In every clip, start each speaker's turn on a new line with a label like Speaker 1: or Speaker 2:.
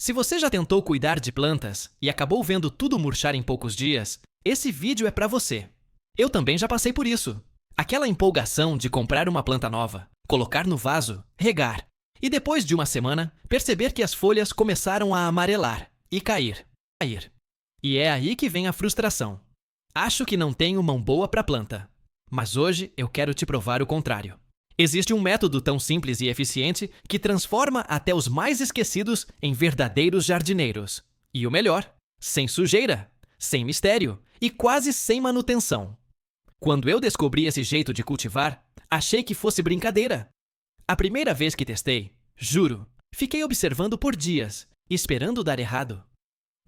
Speaker 1: Se você já tentou cuidar de plantas e acabou vendo tudo murchar em poucos dias, esse vídeo é para você. Eu também já passei por isso. Aquela empolgação de comprar uma planta nova, colocar no vaso, regar, e depois de uma semana, perceber que as folhas começaram a amarelar e cair. E é aí que vem a frustração. Acho que não tenho mão boa para planta. Mas hoje eu quero te provar o contrário. Existe um método tão simples e eficiente que transforma até os mais esquecidos em verdadeiros jardineiros. E o melhor, sem sujeira, sem mistério e quase sem manutenção. Quando eu descobri esse jeito de cultivar, achei que fosse brincadeira. A primeira vez que testei, juro, fiquei observando por dias, esperando dar errado.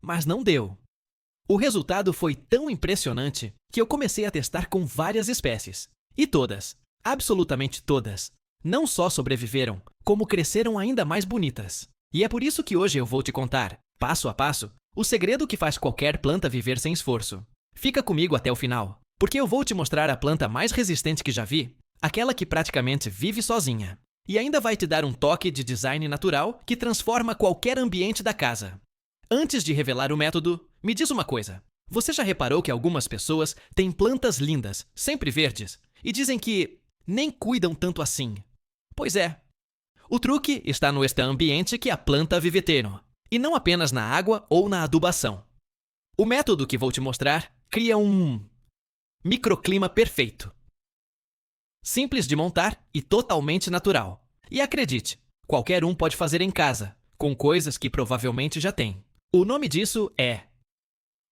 Speaker 1: Mas não deu. O resultado foi tão impressionante que eu comecei a testar com várias espécies. E todas, absolutamente todas, não só sobreviveram, como cresceram ainda mais bonitas. E é por isso que hoje eu vou te contar, passo a passo, o segredo que faz qualquer planta viver sem esforço. Fica comigo até o final, porque eu vou te mostrar a planta mais resistente que já vi, aquela que praticamente vive sozinha. E ainda vai te dar um toque de design natural que transforma qualquer ambiente da casa. Antes de revelar o método, me diz uma coisa. Você já reparou que algumas pessoas têm plantas lindas, sempre verdes, e dizem que nem cuidam tanto assim? Pois é. O truque está no ambiente que a planta vive tendo, e não apenas na água ou na adubação. O método que vou te mostrar cria um microclima perfeito. Simples de montar e totalmente natural. E acredite, qualquer um pode fazer em casa, com coisas que provavelmente já tem. O nome disso é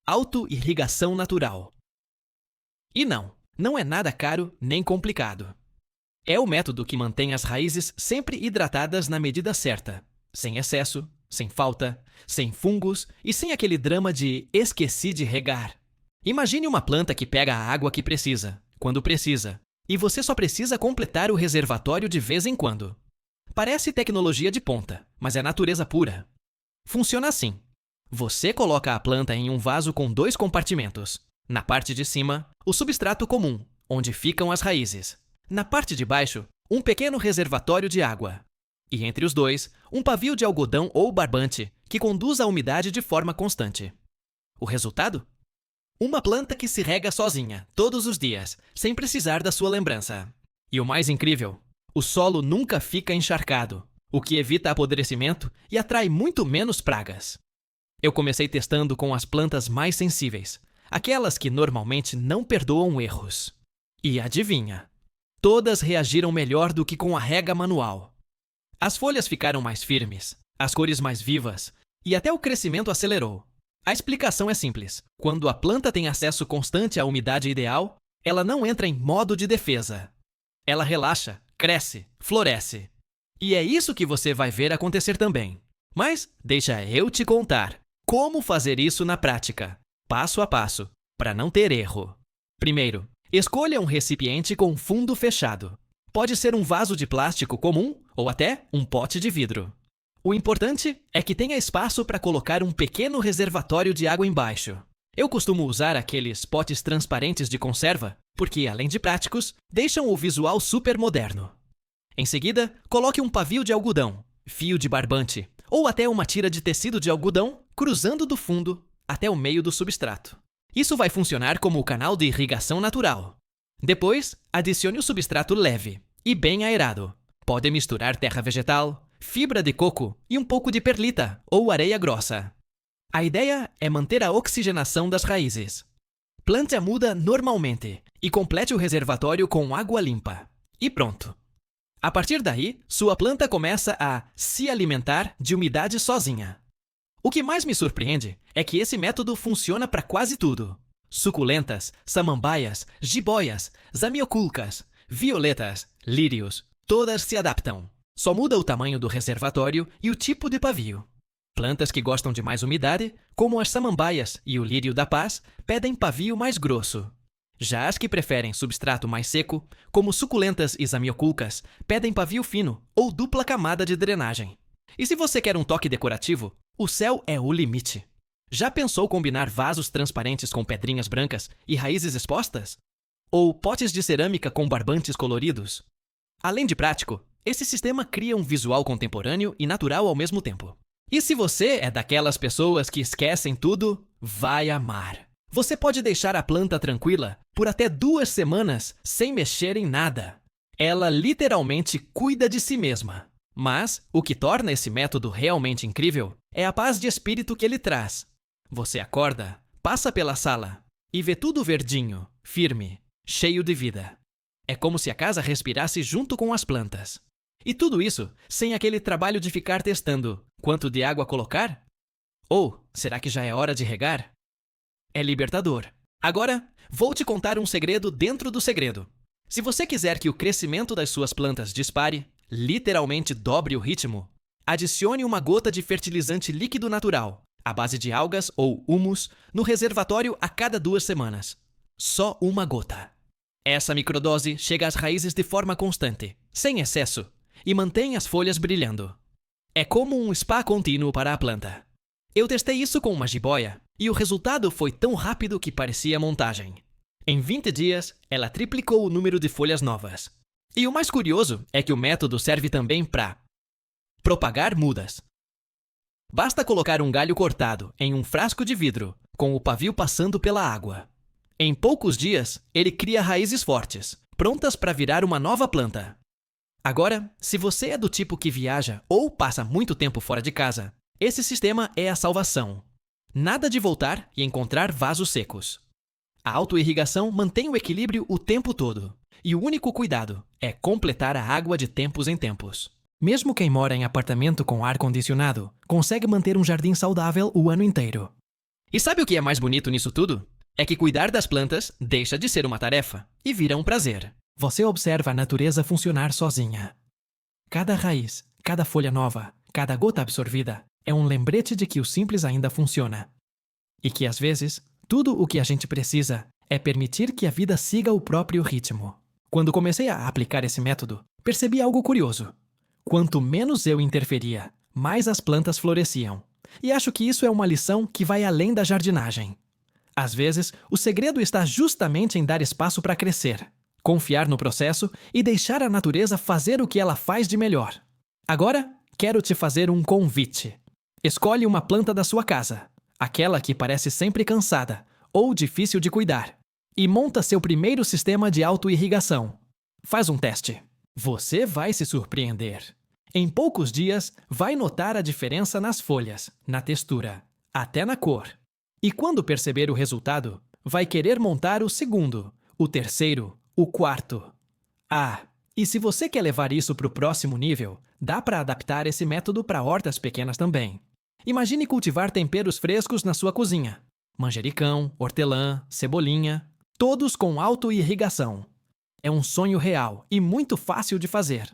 Speaker 1: auto-irrigação natural. E não é nada caro nem complicado. É o método que mantém as raízes sempre hidratadas na medida certa, sem excesso, sem falta, sem fungos e sem aquele drama de esqueci de regar. Imagine uma planta que pega a água que precisa, quando precisa, e você só precisa completar o reservatório de vez em quando. Parece tecnologia de ponta, mas é natureza pura. Funciona assim. Você coloca a planta em um vaso com 2 compartimentos. Na parte de cima, o substrato comum, onde ficam as raízes. Na parte de baixo, um pequeno reservatório de água. E entre os dois, um pavio de algodão ou barbante que conduz a umidade de forma constante. O resultado? Uma planta que se rega sozinha, todos os dias, sem precisar da sua lembrança. E o mais incrível, o solo nunca fica encharcado, o que evita apodrecimento e atrai muito menos pragas. Eu comecei testando com as plantas mais sensíveis, aquelas que normalmente não perdoam erros. E adivinha? Todas reagiram melhor do que com a rega manual. As folhas ficaram mais firmes, as cores mais vivas e até o crescimento acelerou. A explicação é simples. Quando a planta tem acesso constante à umidade ideal, ela não entra em modo de defesa. Ela relaxa, cresce, floresce. E é isso que você vai ver acontecer também. Mas deixa eu te contar como fazer isso na prática, passo a passo, para não ter erro. Primeiro, escolha um recipiente com fundo fechado. Pode ser um vaso de plástico comum ou até um pote de vidro. O importante é que tenha espaço para colocar um pequeno reservatório de água embaixo. Eu costumo usar aqueles potes transparentes de conserva, porque, além de práticos, deixam o visual super moderno. Em seguida, coloque um pavio de algodão, fio de barbante ou até uma tira de tecido de algodão cruzando do fundo até o meio do substrato. Isso vai funcionar como o canal de irrigação natural. Depois, adicione o substrato leve e bem aerado. Pode misturar terra vegetal, fibra de coco e um pouco de perlita ou areia grossa. A ideia é manter a oxigenação das raízes. Plante a muda normalmente e complete o reservatório com água limpa. E pronto! A partir daí, sua planta começa a se alimentar de umidade sozinha. O que mais me surpreende é que esse método funciona para quase tudo. Suculentas, samambaias, jiboias, zamioculcas, violetas, lírios, todas se adaptam. Só muda o tamanho do reservatório e o tipo de pavio. Plantas que gostam de mais umidade, como as samambaias e o lírio da paz, pedem pavio mais grosso. Já as que preferem substrato mais seco, como suculentas e zamioculcas, pedem pavio fino ou dupla camada de drenagem. E se você quer um toque decorativo, o céu é o limite. Já pensou combinar vasos transparentes com pedrinhas brancas e raízes expostas? Ou potes de cerâmica com barbantes coloridos? Além de prático, esse sistema cria um visual contemporâneo e natural ao mesmo tempo. E se você é daquelas pessoas que esquecem tudo, vai amar. Você pode deixar a planta tranquila por até 2 semanas sem mexer em nada. Ela literalmente cuida de si mesma. Mas o que torna esse método realmente incrível é a paz de espírito que ele traz. Você acorda, passa pela sala e vê tudo verdinho, firme, cheio de vida. É como se a casa respirasse junto com as plantas. E tudo isso sem aquele trabalho de ficar testando quanto de água colocar? Ou será que já é hora de regar? É libertador. Agora, vou te contar um segredo dentro do segredo. Se você quiser que o crescimento das suas plantas dispare, literalmente dobre o ritmo, adicione uma gota de fertilizante líquido natural, à base de algas ou humus, no reservatório a cada 2 semanas. Só uma gota. Essa microdose chega às raízes de forma constante, sem excesso, e mantém as folhas brilhando. É como um spa contínuo para a planta. Eu testei isso com uma jiboia, e o resultado foi tão rápido que parecia montagem. Em 20 dias, ela triplicou o número de folhas novas. E o mais curioso é que o método serve também para propagar mudas. Basta colocar um galho cortado em um frasco de vidro, com o pavio passando pela água. Em poucos dias, ele cria raízes fortes, prontas para virar uma nova planta. Agora, se você é do tipo que viaja ou passa muito tempo fora de casa, esse sistema é a salvação. Nada de voltar e encontrar vasos secos. A autoirrigação mantém o equilíbrio o tempo todo, e o único cuidado é completar a água de tempos em tempos. Mesmo quem mora em apartamento com ar-condicionado, consegue manter um jardim saudável o ano inteiro. E sabe o que é mais bonito nisso tudo? É que cuidar das plantas deixa de ser uma tarefa e vira um prazer. Você observa a natureza funcionar sozinha. Cada raiz, cada folha nova, cada gota absorvida é um lembrete de que o simples ainda funciona. E que, às vezes, tudo o que a gente precisa é permitir que a vida siga o próprio ritmo. Quando comecei a aplicar esse método, percebi algo curioso. Quanto menos eu interferia, mais as plantas floresciam. E acho que isso é uma lição que vai além da jardinagem. Às vezes, o segredo está justamente em dar espaço para crescer, confiar no processo e deixar a natureza fazer o que ela faz de melhor. Agora, quero te fazer um convite. Escolhe uma planta da sua casa, aquela que parece sempre cansada ou difícil de cuidar, e monta seu primeiro sistema de autoirrigação. Faz um teste. Você vai se surpreender. Em poucos dias, vai notar a diferença nas folhas, na textura, até na cor. E quando perceber o resultado, vai querer montar o segundo, o terceiro, o quarto. Ah, e se você quer levar isso para o próximo nível, dá para adaptar esse método para hortas pequenas também. Imagine cultivar temperos frescos na sua cozinha. Manjericão, hortelã, cebolinha, todos com autoirrigação. É um sonho real e muito fácil de fazer.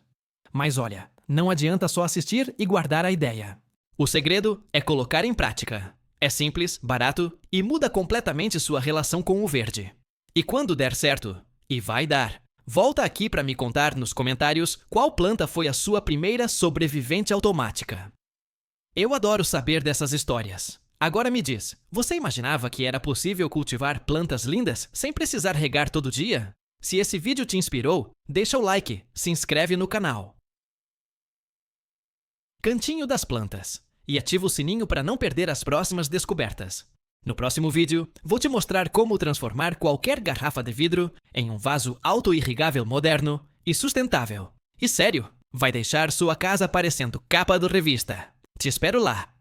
Speaker 1: Mas olha, não adianta só assistir e guardar a ideia. O segredo é colocar em prática. É simples, barato e muda completamente sua relação com o verde. E quando der certo, e vai dar, volta aqui para me contar nos comentários qual planta foi a sua primeira sobrevivente automática. Eu adoro saber dessas histórias. Agora me diz, você imaginava que era possível cultivar plantas lindas sem precisar regar todo dia? Se esse vídeo te inspirou, deixa o like, se inscreve no canal. Cantinho das plantas. E ativa o sininho para não perder as próximas descobertas. No próximo vídeo, vou te mostrar como transformar qualquer garrafa de vidro em um vaso autoirrigável moderno e sustentável. E sério, vai deixar sua casa parecendo capa de revista. Te espero lá!